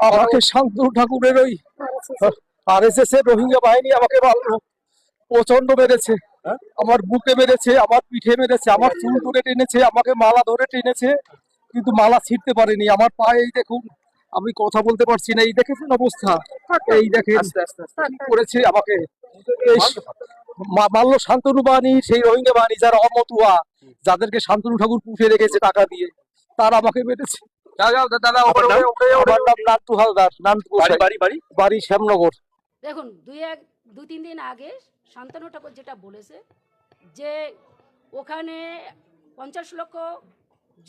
আমাকে শান্তনু ঠাকুরের ওই আরএসএস এর রোহিঙ্গা বাহিনী আমাকে মারলো, প্রচন্ড মেরেছে। আমার বুকে মেরেছে, আমার পিঠে মেরেছে, আমার চুল ধরে টেনেছে, আমাকে মালা ধরে টেনেছে, কিন্তু মালা ছিঁড়তে পারেনি। আমার পায়ে এই দেখুন, আমি কথা বলতে পারছি না। এই দেখেছেন অবস্থা, এই দেখেন কি করেছে আমাকে। এই মারলো শান্তনু বাহিনী, সেই রোহিঙ্গা বাহিনী যারা অমতুয়া, যাদেরকে শান্তনু ঠাকুর পুষে রেখেছে টাকা দিয়ে, তারা আমাকে মেরেছে। আমার নাম নান্টু হালদার, নান্টু বাড়ি শ্যামনগর। দেখুন, দুই তিন দিন আগে শান্তনু ঠাকুর যেটা বলেছে যে ওখানে 50 লক্ষ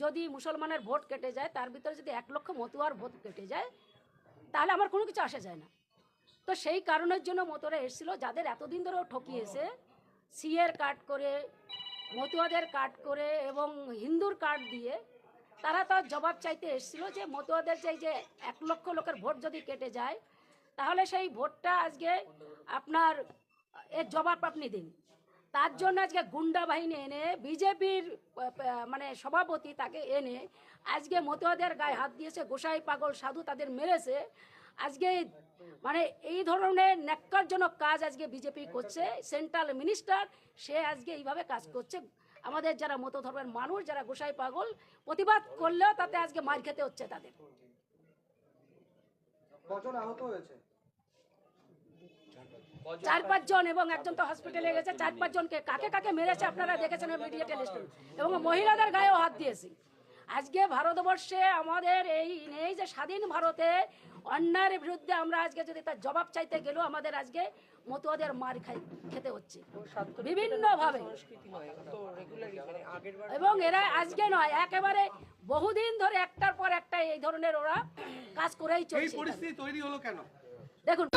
যদি মুসলমানের ভোট কেটে যায়, তার ভিতরে যদি 1 লক্ষ মতুয়ার ভোট কেটে যায়, তাহলে আমার কোনো কিছু আসে যায় না। তো সেই কারণের জন্য মতুয়ারা এসেছিল, যাদের এতদিন ধরেও ঠকিয়েছে, সিএর কার্ড করে, মতুয়াদের কার্ড করে এবং হিন্দুর কার্ড দিয়ে, তারা তার জবাব চাইতে এসেছিল যে মতুয়াদের যে 1 লক্ষ লোকের ভোট যদি কেটে যায়, তাহলে সেই ভোটটা আজকে আপনার এর জবাব আপনি দিন। তার জন্য আজকে গুন্ডা বাহিনী এনে, বিজেপির মানে সভাপতি তাকে এনে আজকে মতুয়াদের গায়ে হাত দিয়েছে, গোসাই পাগল সাধু তাদের মেরেছে। আজকে মানে এই ধরনের ন্যাক্কারজনক কাজ আজকে বিজেপি করছে। সেন্ট্রাল মিনিস্টার সে আজকে এইভাবে কাজ করছে। আমাদের যারা মত ধর্মের মানুষ, যারা গোসাই পাগল, প্রতিবাদ করলেও তাতে আজকে মার খেতে হচ্ছে তাদের। কজন আহত হয়েছে? 4-5 জন, এবং একজন তো হসপিটালে গেছে। 4-5 জনকে কাকে কাকে মেরেছে আপনারা দেখেছেন মিডিয়া টেলিস্টোন, এবং মহিলাদের গায়েও হাত দিয়েছে। আজকে ভারতবর্ষে আমাদের এই নেই যে স্বাধীন ভারতে অন্যায়ের বিরুদ্ধে আমরা আজকে যদি তার জবাব চাইতে গেলেও আমাদের আজকে মতুয়াদের মার খেতে হচ্ছে বিভিন্নভাবে। এবং এরা আজকে নয়, একেবারে বহুদিন ধরে একটার পর একটা এই ধরনের ওরা কাজ করেই চলছে। এই পরিস্থিতি তৈরি হলো কেন? দেখুন